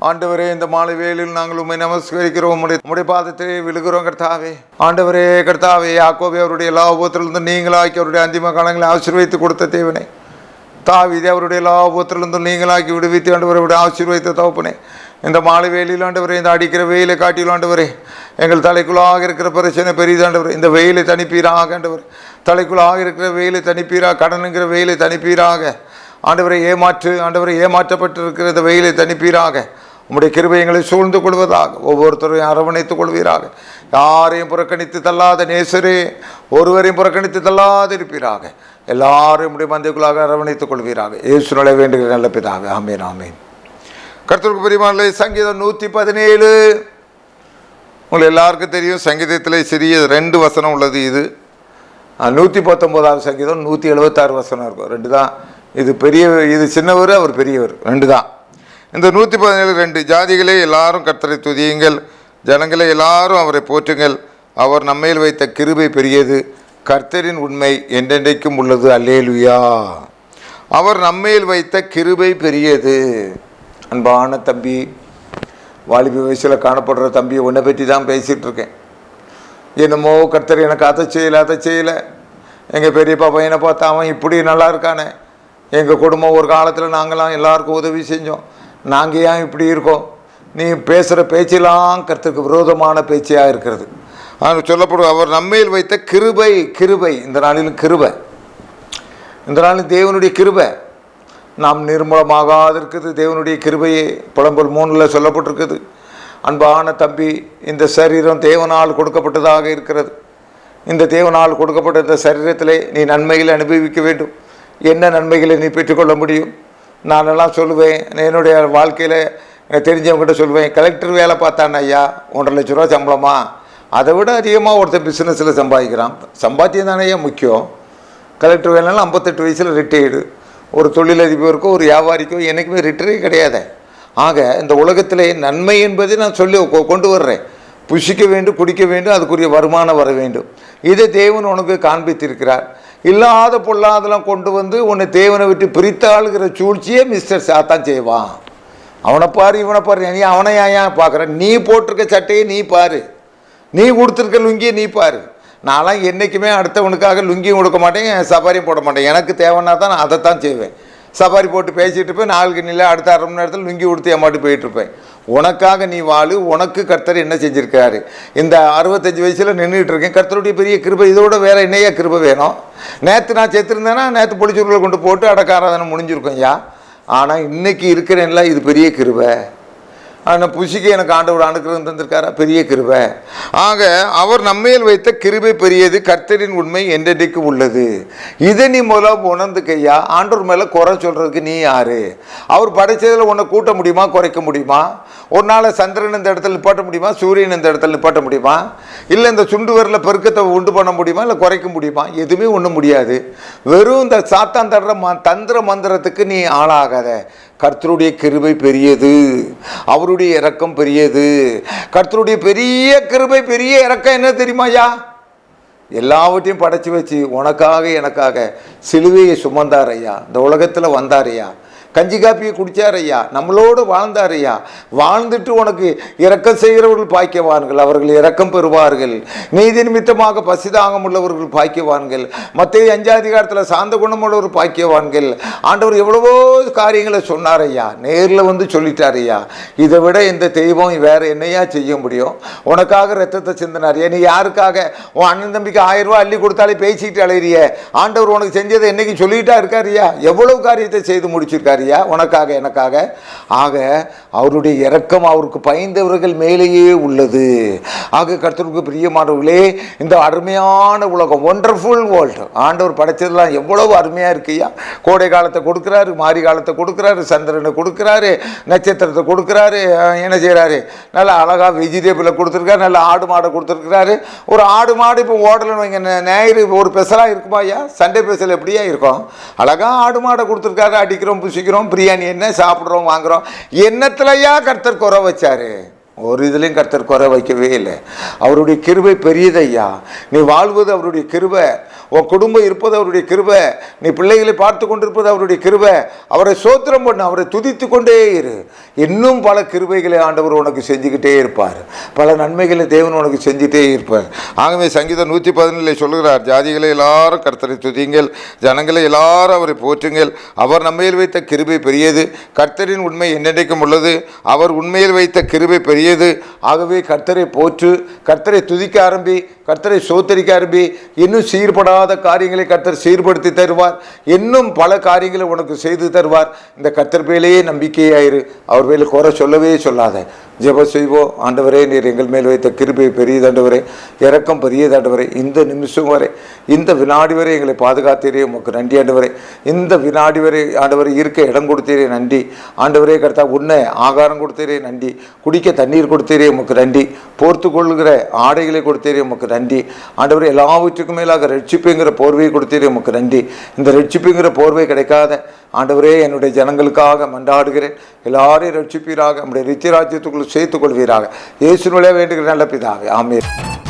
ஆண்டவரே, இந்த மாலை வேளையில் நாங்கள் உம்மை நமஸ்கரிக்கிறோம், உம்முடைய பாதத்திலே விழுகிறோம் கர்த்தாவே. ஆண்டவரே கர்த்தாவே, யாக்கோபே அவருடைய எல்லா உபத்திலிருந்து நீங்களாக்கி அவருடைய அந்திம காலங்களை ஆசீர்வதித்து கொடுத்த தேவனே, தாவீதை அவருடைய எல்லா உபத்திலிருந்து நீங்களாக்கி விடுவித்து ஆண்டவரை ஆசீர்வதித்த தகப்பனே, இந்த மாலை வேளையில் ஆண்டவரே, இந்த அடிக்கிற வெயிலை காட்டிலும் ஆண்டவரே, எங்கள் தலைக்குள்ளாக இருக்கிற பிரச்சனை பெரிதாண்டவர், இந்த வெயிலை தனிப்பீராக ஆண்டவர், தலைக்குள்ளாக இருக்கிற வெயிலை தனிப்பீராக, கடனுங்கிற வெயிலை தனிப்பீராக ஆண்டவரை ஆண்டவரை ஏமாற்றப்பட்டிருக்கிற இந்த வெயிலை தனிப்பீராக, உம்முடைய கிருபை எங்களை சூழ்ந்து கொள்வதாக, ஒவ்வொருத்தரையும் அரவணைத்துக் கொள்வீராக. யாரையும் புறக்கணித்து தள்ளாத நேசரே, ஒருவரையும் புறக்கணித்து தள்ளாது இருப்பீராக. எல்லாரையும் உடைய மந்தைக்குள்ளாக அரவணைத்துக் கொள்வீராக. இயேசுவினாலே வேண்டுகிற நல்ல பிதாவே, ஆமென் ஆமென். கர்த்தருக்கு பிரியமானவர்களே, சங்கீதம் 117 உங்களுக்கு எல்லாருக்கும் தெரியும். சங்கீதத்தில் சிறிய 2 வசனம் உள்ளது. இது 119வது சங்கீதம், 176 வசனம் இருக்கும். 2 தான். இது இது சின்னவர், அவர் பெரியவர், 2 தான். இந்த 117 2. ஜாதிகளே எல்லாரும் கர்த்தரை துதியுங்கள், ஜனங்களே எல்லாரும் அவரை போற்றுங்கள், அவர் நம்மேல் வைத்த கிருபை பெரியது, கர்த்தரின் உண்மை என்றென்றைக்கும் உள்ளது, அல்லேலுயா. அவர் நம்மேல் வைத்த கிருபை பெரியது. அன்பான தம்பி, வாலிப வயசில் காணப்படுற தம்பி, உன்னை பற்றி தான் பேசிகிட்டு இருக்கேன். என்னமோ கர்த்தர் எனக்கு அதை செய்யலை, எங்கள் பெரியப்பா பையனை பார்த்தா அவன் இப்படி நல்லா இருக்கானே, எங்கள் குடும்பம் ஒரு காலத்தில் நாங்களாம் எல்லாருக்கும் உதவி செஞ்சோம், நாங்கள் ஏன் இப்படி இருக்கோம், நீ பேசுகிற பேச்செல்லாம் கர்த்தருக்கு விரோதமான பேச்சியாக இருக்கிறது. ஆனால் சொல்லப்படும் அவர் நம்மேல் வைத்த கிருபை, இந்த நாளிலும் கிருபை, இந்த நாளிலும் தேவனுடைய கிருபை நாம் நிர்மூலமாகாது இருக்குது. தேவனுடைய கிருபையே புலம்பல் 3 சொல்லப்பட்டிருக்குது. அன்பான தம்பி, இந்த சரீரம் தேவனால் கொடுக்கப்பட்டதாக இருக்கிறது. இந்த தேவனால் கொடுக்கப்பட்ட இந்த சரீரத்திலே நீ நன்மைகளை அனுபவிக்க வேண்டும். என்ன நன்மைகளை நீ பெற்றுக்கொள்ள முடியும்? நானெல்லாம் சொல்லுவேன், என்னுடைய வாழ்க்கையில் தெரிஞ்சவங்ககிட்ட சொல்லுவேன், கலெக்டர் வேலை பார்த்தான் ஐயா, 1.5 லட்ச ரூபா சம்பளமா, அதை விட அதிகமாக ஒருத்தர் பிஸ்னஸில் சம்பாதிக்கிறான். சம்பாத்தியம் தானே முக்கியம். கலெக்டர் வேலைனாலும் 58 வயசில் ரிட்டையர்டு. ஒரு தொழிலதிபருக்கோ ஒரு வியாபாரிக்கோ என்றைக்குமே ரிட்டரே கிடையாது. ஆக இந்த உலகத்திலே நன்மை என்பதை நான் சொல்லி கொண்டு வர்றேன். புசிக்க வேண்டும், குடிக்க வேண்டும், அதுக்குரிய வருமானம் வர வேண்டும். இதை தேவன் உனக்கு காண்பித்திருக்கிறார். இல்லாத பொல்லாதெல்லாம் கொண்டு வந்து உன்னை தேவனை விட்டு பிரித்தாளுகிற சூழ்ச்சியே மிஸ்டர் சாத்தான் செய்வான். அவனை பாரு, இவனை பாரு, நீ அவனை ஏன் பார்க்குற? நீ போட்டிருக்க சட்டையை நீ பாரு, நீ கொடுத்துருக்க லுங்கியை நீ பாரு. நான்லாம் என்றைக்குமே அடுத்தவனுக்காக லுங்கியும் கொடுக்க மாட்டேன், சஃபாரியும் போட மாட்டேன். எனக்கு தேவைன்னா தான் நான் அதைத்தான் செய்வேன். சஃபாரி போட்டு பேசிகிட்டு இருப்பேன், 4 நிலை அடுத்த 1/2 மணி நேரத்தில் லுங்கி கொடுத்து ஏமாட்டு போயிட்டுருப்பேன். உனக்காக நீ வாழு. உனக்கு கர்த்தர் என்ன செஞ்சுருக்காரு? இந்த 65 வயசில் நின்றுட்டு இருக்கேன். கர்த்தருடைய பெரிய கிருபை, இதோட வேறு என்னையா கிருபை வேணும்? நேற்று நான் செத்துருந்தேன்னா நேற்று பொலிச்சூரில் கொண்டு போட்டு அடக்காராதனை முடிஞ்சிருக்கோம் ஐயா. ஆனால் இன்றைக்கி இருக்கிறேன்ல, இது பெரிய கிருபை. ஆனால் புசிக்க எனக்கு ஆண்டவர் அனுக்கிரகம் தந்திருக்காரா? பெரிய கிருபை. ஆக அவர் நம்மேல் வைத்த கிருபை பெரியது, கர்த்தரின் உண்மை என்றென்றைக்கு உள்ளது. இதை நீ முதல்ல உணர்ந்துக்கையா. ஆண்டவர் மேலே குறை சொல்கிறதுக்கு நீ யார்? அவர் படைச்சதில் உன்னை கூட்ட முடியுமா, குறைக்க முடியுமா? ஒரு நாள் சந்திரன் இந்த இடத்துல நிப்பாட்ட முடியுமா, சூரியன் இந்த இடத்துல நிப்பாட்ட முடியுமா? இல்லை இந்த சுண்டு வரல பெருக்கத்தை உண்டு பண்ண முடியுமா, இல்லை குறைக்க முடியுமா? எதுவுமே ஒன்றும் முடியாது. வெறும் இந்த சாத்தான் தடுற தந்திர மந்திரத்துக்கு நீ ஆளாகாத. கர்த்தருடைய கிருபை பெரியது, அவருடைய இரக்கம் பெரியது. கர்த்தருடைய பெரிய கிருபை, பெரிய இரக்கம் என்ன தெரியுமாயா? எல்லாவற்றையும் படைச்சி வச்சு உனக்காக எனக்காக சிலுவையை சுமந்தார் ஐயா, இந்த உலகத்தில் வந்தார் ஐயா, கஞ்சி காப்பியை குடித்தார் ஐயா, நம்மளோடு வாழ்ந்தார் ஐயா. வாழ்ந்துட்டு உனக்கு இரக்கம் செய்கிறவர்கள் பாக்கியவான்கள், அவர்கள் இரக்கம் பெறுவார்கள். நீதி நிமித்தமாக பசிதாகம் உள்ளவர்கள் பாக்கியவான்கள். மத்தேயு 5 அதிகாரத்தில் சாந்த குணமுள்ளவர் பாக்கியவான்கள். ஆண்டவர் எவ்வளவோ காரியங்களை சொன்னார் ஐயா, நேரில் வந்து சொல்லிட்டார் ஐயா. இதை விட இந்த தெய்வம் வேறு என்னையா செய்ய முடியும்? உனக்காக ரத்தத்தை சிந்தினார். நீ யாருக்காக? உன் அண்ணன் தம்பிக்கு 1000 ரூபா அள்ளி கொடுத்தாலே பேசிக்கிட்டு அலையிறிய. ஆண்டவர் உனக்கு செஞ்சதை என்னைக்கு சொல்லிட்டா இருக்காருயா. எவ்வளவு காரியத்தை செய்து முடிச்சிருக்காரு உனக்காக எனக்காக. ஆக அவருடைய இரக்கம் அவருக்கு பயந்தவர்கள் மேலேயே உள்ளது. ஆக கர்த்தருக்கு பிரியமானவர்களே, இந்த அருமையான உலகம், ஒண்டர்ஃபுல் வேர்ல்டு, ஆண்டவர் படைச்சதெல்லாம் எவ்வளவு அருமையாக இருக்குயா. கோடை காலத்தை கொடுக்குறாரு, மாரி காலத்தை கொடுக்குறாரு, சந்திரனை கொடுக்குறாரு, நட்சத்திரத்தை கொடுக்குறாரு, என்ன செய்கிறாரு, நல்லா அழகாக வெஜிடபிளை கொடுத்துருக்காரு, நல்லா ஆடு மாடை கொடுத்துருக்குறாரு. ஒரு ஆடு மாடு இப்போ ஓடலன்னு வைங்க, ஞாயிறு ஒரு பெசலாக இருக்குமா ஐயா? சண்டே பெசல் எப்படியா இருக்கும்? அழகாக ஆடு மாடை கொடுத்துருக்காரு. அடிக்கிறோம், புசிக்கிறோம், பிரியாணி என்ன சாப்பிட்றோம், வாங்குகிறோம். என்னத்துலையா கர்த்தர் குறை வச்சாரு? ஒரு இதுலேயும் கர்த்தர் குறை வைக்கவே இல்லை. அவருடைய கிருபை பெரியதையா. நீ வாழ்வது அவருடைய கிருபை, உன் குடும்பம் இருப்பது அவருடைய கிருபை, நீ பிள்ளைகளை பார்த்து கொண்டிருப்பது அவருடைய கிருபை. அவரை சோத்திரம் பண்ணு, அவரை துதித்து கொண்டே இரு. இன்னும் பல கிருபைகளை ஆண்டவர் உனக்கு செஞ்சுக்கிட்டே இருப்பார், பல நன்மைகளை தேவன் உனக்கு செஞ்சுட்டே இருப்பார். ஆகவே சங்கீதம் 117 சொல்லுகிறார், ஜாதிகளை எல்லாரும் கர்த்தரை துதியுங்கள், ஜனங்களை எல்லாரும் அவரை போற்றுங்கள். அவர் நம்மையில் வைத்த கிருபை பெரியது, கர்த்தரின் உண்மை என்னென்றைக்கும் உள்ளது, அவர் உண்மையில் வைத்த கிருபை பெரியது. ஆகவே கர்த்தரை போற்று, கர்த்தரை துதிக்க ஆரம்பி, கர்த்தரை சோத்தரிக்க ஆரம்பி. இன்னும் சீர்படாத காரியங்களை கர்த்தர் சீர்படுத்தி தருவார், இன்னும் பல காரியங்களை உனக்கு செய்து தருவார். இந்த கர்த்தர் மேலேயே நம்பிக்கையாயிரு, அவர் மேலே குறை சொல்லவே சொல்லாத. ஜெபம் செய்வோம். ஆண்டவரே, நீர் எங்கள் மேல் வைத்த கிருபை பெரியதாண்டவரே, இரக்கம் பெரியதாண்டவரே. இந்த நிமிஷம் வரை, இந்த வினாடி வரை எங்களை பாதுகாத்தீரே, உமக்கு நன்றி ஆண்டவரே. இந்த வினாடி வரை ஆண்டவரை இருக்க இடம் கொடுத்தீரே, நன்றி ஆண்டவரே. கர்த்தா, உன்னை ஆகாரம் கொடுத்தீரே, நன்றி. குடிக்க தண்ணீர் கொடுத்தீரே, உமக்கு நன்றி. போர்த்து கொள்கிற ஆடைகளை கொடுத்தீரே, உமக்கு நன்றி ஆண்டவரே. எல்லாவற்றுக்கும் மேலாக ரட்சிப்புங்கிற போர்வையை கொடுத்தீரே, உமக்கு நன்றி. இந்த ரட்சிப்புங்கிற போர்வை கிடைக்காத ஆண்டவரே, என்னுடைய ஜனங்களுக்காக மன்றாடுகிறேன். எல்லாரையும் ரட்சிப்பீராக, நம்முடைய நித்திய ராஜ்யத்துக்குள் சேர்த்துக் கொள்வீராக. இயேசுவின் மூலமே வேண்டுகிற நல்ல பிதாவே, ஆமென்.